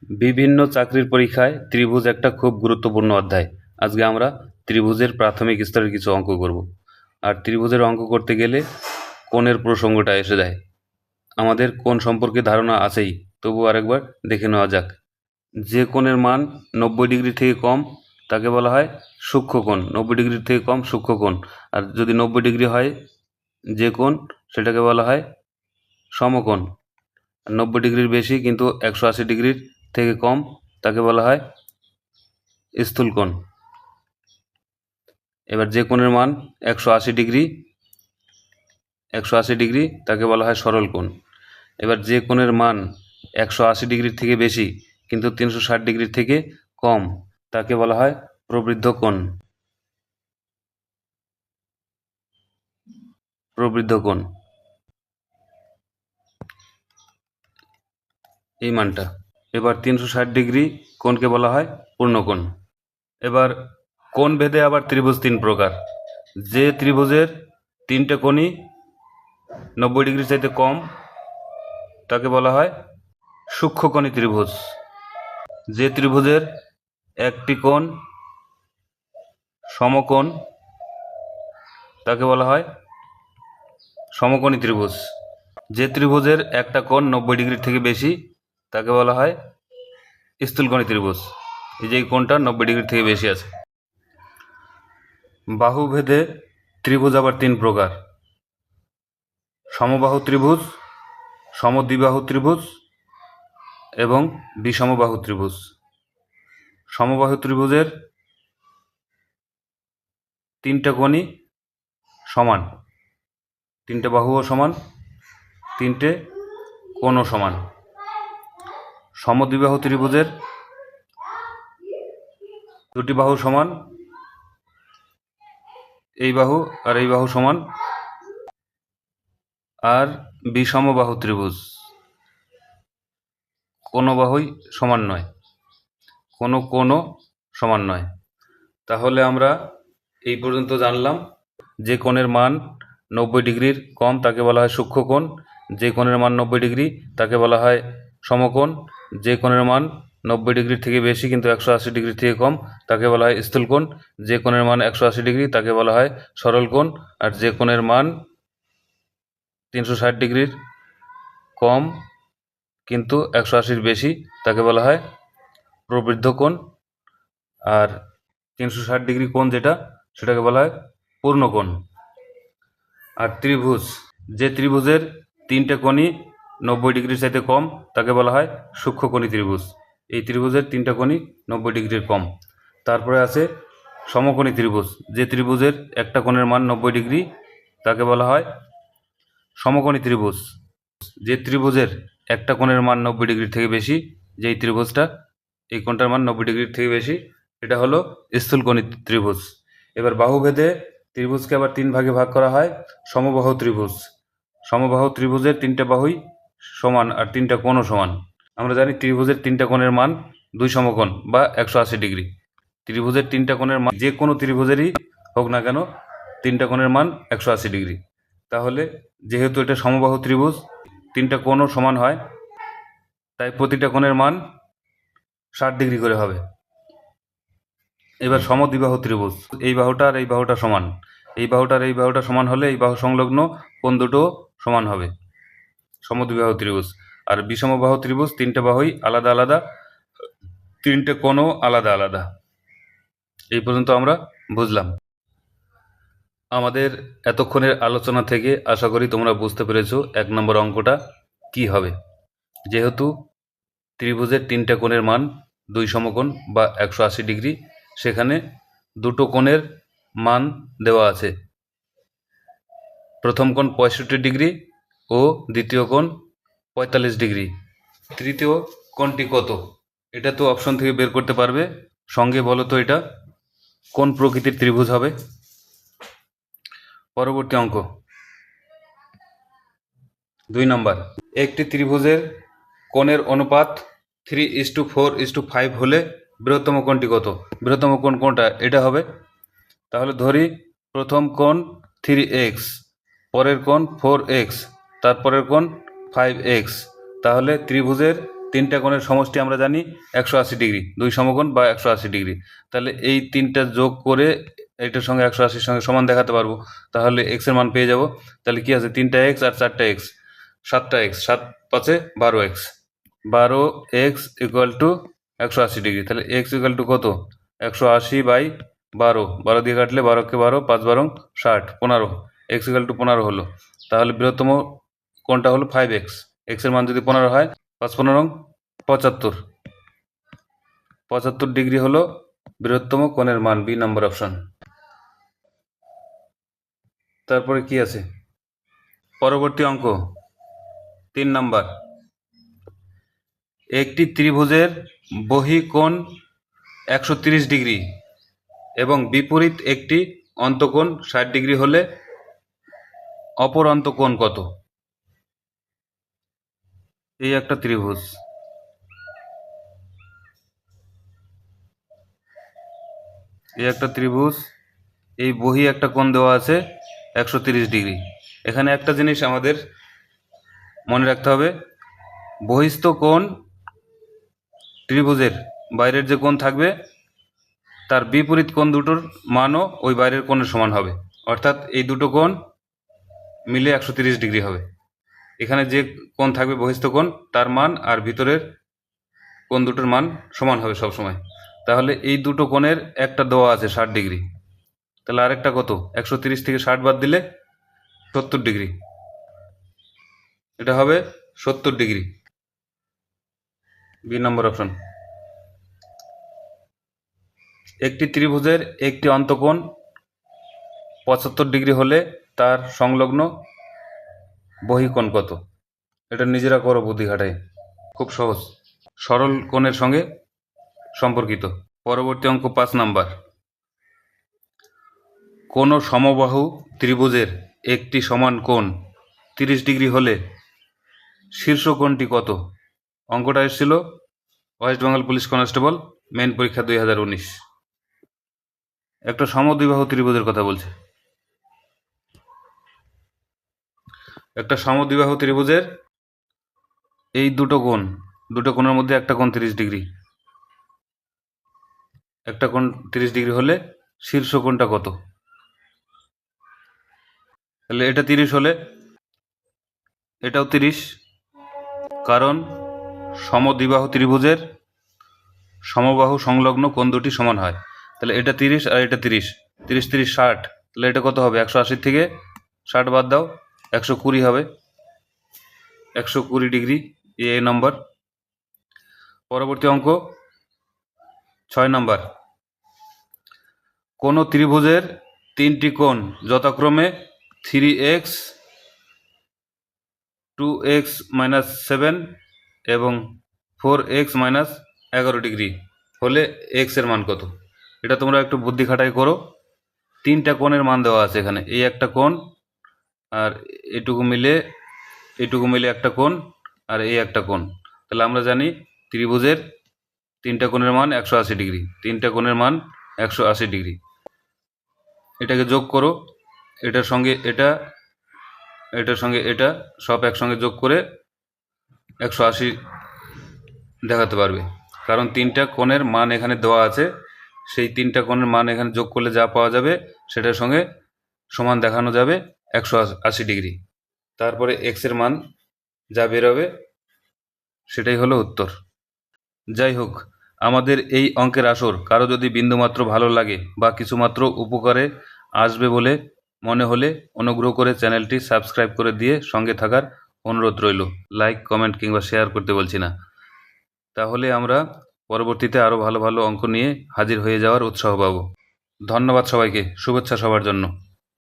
বিভিন্ন চাকরির পরীক্ষায় ত্রিভুজ একটা খুব গুরুত্বপূর্ণ অধ্যায়। আজকে আমরা ত্রিভুজের প্রাথমিক স্তরের কিছু অঙ্ক করব। আর ত্রিভুজের অঙ্ক করতে গেলে কোণের প্রসঙ্গটা এসে যায়। আমাদের কোণ সম্পর্কে ধারণা আছেই, তবু আরেকবার দেখে নেওয়া যাক। যে কোণের মান 90 ডিগ্রি থেকে কম তাকে বলা হয় সূক্ষ্মকোণ। 90 ডিগ্রি থেকে কম সূক্ষ্মকোণ। আর যদি 90 ডিগ্রি হয় যে কোণ, সেটাকে বলা হয় সমকোণ। 90 ডিগ্রির বেশি কিন্তু 180 ডিগ্রির থেকে কম তাকে বলা হয় স্থূলকোণ। এবার যে কোণের মান 180 ডিগ্রি তাকে বলা হয় সরলকোণ। এবার যে কোণের মান 180 ডিগ্রির থেকে বেশি কিন্তু 360 ডিগ্রির থেকে কম তাকে বলা হয় প্রবৃদ্ধ কোণ। এই মানটা। এবার 360 ডিগ্রি কোণকে বলা হয় পূর্ণকোণ। এবার কোণ ভেদে আবার ত্রিভুজ তিন প্রকার। যে ত্রিভুজের তিনটে কোণই 90 ডিগ্রির চাইতে কম তাকে বলা হয় সূক্ষ্মকোণী ত্রিভুজ। যে ত্রিভুজের একটি কোণ সমকোণ তাকে বলা হয় সমকোণী ত্রিভুজ। যে ত্রিভুজের একটা কোণ 90 ডিগ্রির থেকে বেশি তাকে বলা হয় স্থূলকোণী ত্রিভুজ। এই যে কোণটা 90 ডিগ্রির থেকে বেশি আছে। বাহু ভেদে ত্রিভুজ আবার তিন প্রকার: সমবাহু ত্রিভুজ, সমদ্বিবাহু ত্রিভুজ এবং বিষমবাহু ত্রিভুজ। সমবাহু ত্রিভুজের তিনটা কোণই সমান, তিনটে বাহুও সমান, তিনটে কোণও সমান। সমদ্বিবাহু ত্রিভুজের দুটি বাহু সমান, এই বাহু আর এই বাহু সমান। আর বিষমবাহু ত্রিভুজ কোনো বাহুই সমান নয়, কোনো কোণও সমান নয়। তাহলে আমরা এই পর্যন্ত জানলাম যে কোণের মান 90 ডিগ্রির কম তাকে বলা হয় সূক্ষ্মকোণ, যে কোণের মান 90 ডিগ্রি তাকে বলা হয় সমকোণ, যে কোণের মান 90 ডিগ্রির থেকে বেশি কিন্তু 180 ডিগ্রি থেকে কম তাকে বলা হয় স্থূলকোণ, যে কোণের মান 180 ডিগ্রি তাকে বলা হয় সরলকোণ, আর যে কোণের মান 360 ডিগ্রির কম কিন্তু 180-র বেশি তাকে বলা হয় প্রবৃদ্ধ কোণ। আর 360 ডিগ্রি কোণ যেটা, সেটাকে বলা হয় পূর্ণকোণ। আর ত্রিভুজ, যে ত্রিভুজের তিনটে কোণই 90 ডিগ্রির চাইতে কম তাকে বলা হয় সূক্ষ্মকোণী ত্রিভুজ। এই ত্রিভুজের তিনটা কোণই 90 ডিগ্রির কম। তারপরে আছে সমকোণী ত্রিভুজ, যে ত্রিভুজের একটা কোণের মান 90 ডিগ্রি তাকে বলা হয় সমকোণী ত্রিভুজ। যে ত্রিভুজের একটা কোণের মান 90 ডিগ্রির থেকে বেশি, যেই ত্রিভুজটা এই কোণটার মান 90 ডিগ্রির থেকে বেশি, এটা হলো স্থূলকোণী ত্রিভুজ। এবার বাহুভেদে ত্রিভুজকে আবার তিন ভাগে ভাগ করা হয়: সমবাহু ত্রিভুজ। সমবাহু ত্রিভুজের তিনটা বাহুই সমান আর তিনটা কোণও সমান। আমরা জানি ত্রিভুজের তিনটা কোণের মান দুই সমকোণ বা 180 ডিগ্রি। ত্রিভুজের তিনটা কোণের মান যে কোনো ত্রিভুজেরই হোক না কেন, তিনটা কোণের মান 180 ডিগ্রি। তাহলে যেহেতু এটা সমবাহু ত্রিভুজ, তিনটা কোণও সমান হয়, তাই প্রতিটা কোণের মান 60 ডিগ্রি করে হবে। এবার সমদ্বিবাহু ত্রিভুজ, এই বাহুটা আর এই বাহুটা সমান, এই বাহুটা আর এই বাহুটা সমান হলে এই বাহু সংলগ্ন কোণ দুটো সমান হবে, সমদ্বিবাহু ত্রিভুজ। আর বিষমবাহু ত্রিভুজ, তিনটে বাহুই আলাদা আলাদা, তিনটে কোণও আলাদা আলাদা। এই পর্যন্ত আমরা বুঝলাম। আমাদের এতক্ষণের আলোচনা থেকে আশা করি তোমরা বুঝতে পেরেছো 1 নম্বর অঙ্কটা কি হবে। যেহেতু ত্রিভুজের তিনটা কোণের মান দুই সমকোণ বা 180 ডিগ্রি, সেখানে দুটো কোণের মান দেওয়া আছে। প্রথম কোণ 65 ডিগ্রি ও দ্বিতীয় কোণ 45 ডিগ্রি। তৃতীয় কোণটি কত, এটা তো অপশন থেকে বের করতে পারবে। সঙ্গে বলো তো এটা কোন প্রকৃতির ত্রিভুজ হবে। পরবর্তী অঙ্ক 2 নম্বর। একটি ত্রিভুজের কোণের অনুপাত 3:4:5 হলে বৃহত্তম কোণটি কত? বৃহত্তম কোণ কোনটা, এটা হবে। তাহলে ধরি প্রথম কোণ 3x, পরের কোণ 4x, তারপরের কোণ 5x। তাহলে ত্রিভুজের তিনটা কোণের সমষ্টি আমরা জানি 180 ডিগ্রি, দুই সমকোণ বা 180 ডিগ্রি। তাহলে এই তিনটা যোগ করে এইটার সঙ্গে 180 সঙ্গে সমান দেখাতে পারবো, তাহলে এক্সের মান পেয়ে যাব। তাহলে কি আছে, 3টা এক্স আর 4টা এক্স, 7টা X, 7 5 12 X, 12 X equal to 180 degree. তাহলে এক্স ইকুয়াল টু কত, 180/12, 12 দিয়ে কাটলে 12কে 12, 5 12 60, 15, এক্স ইকুয়াল টু 15 হলো। তাহলে বৃহত্তম কোণটা হলো 5x, এক্সের মান যদি 15 হয়, 5 15 75, 75 ডিগ্রি হলো বৃহত্তম কোণের মান, বি নাম্বার অপশন। তারপরে কি আছে, পরবর্তী অঙ্ক 3 নাম্বার। একটি ত্রিভুজের বহিঃকোণ 130 ডিগ্রি এবং বিপরীত একটি অন্তকোণ 60 ডিগ্রি হলে অপর অন্তকোণ কত? এই একটা ত্রিভুজ, এই বহি একটা কোণ দেওয়া আছে 130 ডিগ্রি। এখানে একটা জিনিস আমাদের মনে রাখতে হবে, বহিস্থ কোণ ত্রিভুজের বাইরের যে কোণ থাকবে তার বিপরীত কোণ দুটোর মানও ওই বাইরের কোণের সমান হবে, অর্থাৎ এই দুটো কোণ মিলে 130 ডিগ্রি হবে। এখানে যে কোণ থাকবে বহিস্থ কোণ, তার মান আর ভিতরের কোণ দুটোর মান সমান হবে সবসময়। তাহলে এই দুটো কোণের একটা দেওয়া আছে 60 ডিগ্রি, তাহলে আরেকটা কত, 130 থেকে 60 বাদ দিলে 70 ডিগ্রি, এটা হবে 70 ডিগ্রি, বি নম্বর অপশন। একটি ত্রিভুজের একটি অন্তকোণ 75 ডিগ্রি হলে তার সংলগ্ন বহিঃকোণ কত? এটা নিজেরা করো বুদ্ধি খাটায়, খুব সহজ, সরল কোণের সঙ্গে সম্পর্কিত। পরবর্তী অঙ্ক 5 নাম্বার। কোনো সমবাহু ত্রিভুজের একটি সমান কোণ 30 ডিগ্রি হলে শীর্ষ কোণটি কত? অঙ্কটা এসেছিল West Bengal police constable main পরীক্ষা 2019। একটা সমদ্বিবাহু ত্রিভুজের কথা বলছে। একটা সমদ্বিবাহু ত্রিভুজের এই দুটো কোণের মধ্যে একটা কোণ 30 ডিগ্রি, একটা কোণ 30 ডিগ্রি হলে শীর্ষ কোণটা কত? তাহলে এটা 30 হলে এটাও 30, কারণ সমদ্বিবাহু ত্রিভুজের সমবাহু সংলগ্ন কোণ দুটি সমান হয়। তাহলে এটা 30 আর এটা 30, 30 30 60, তাহলে এটা কত হবে, 180 থেকে 60 বাদ দাও, 120 হবে, 120 ডিগ্রি, এ নম্বর। পরবর্তী অঙ্ক 6 নম্বর। কোনো ত্রিভুজের তিনটি কোণ যথাক্রমে 3x, 2x - 7 এবং 4x - 11 ডিগ্রি হলে x এর মান কত? এটা তোমরা একটু বুদ্ধি খাটাই করো। তিনটা কোণের মান দেওয়া আছে এখানে, এই একটা কোণ আর এটুকু মিলে একটা কোণ আর এই একটা কোণ। তাহলে আমরা জানি ত্রিভুজের তিনটা কোণের মান 180 ডিগ্রি, তিনটা কোণের মান 180 ডিগ্রি। এটাকে যোগ করো, এটার সঙ্গে এটা, এটার সঙ্গে এটা, সব একসঙ্গে যোগ করে 180 দেখাতে পারবে, কারণ তিনটা কোণের মান এখানে দেওয়া আছে। সেই তিনটা কোণের মান এখানে যোগ করলে যা পাওয়া যাবে সেটার সঙ্গে সমান দেখানো যাবে 180 ডিগ্রি। তারপরে এক্স এর মান যা বেরোবে সেটাই হলো উত্তর। যাই হোক, আমাদের এই অঙ্কের আসর কারো যদি বিন্দুমাত্র ভালো লাগে বা কিছুমাত্র উপকারে আসবে বলে মনে হলে অনুগ্রহ করে চ্যানেলটি সাবস্ক্রাইব করে দিয়ে সঙ্গে থাকার অনুরোধ রইল। লাইক, কমেন্ট কিংবা শেয়ার করতে বলছি না, তাহলে আমরা পরবর্তীতে আরও ভালো ভালো অঙ্ক নিয়ে হাজির হয়ে যাওয়ার উৎসাহ পাবো। ধন্যবাদ সবাইকে, শুভেচ্ছা সবার জন্য।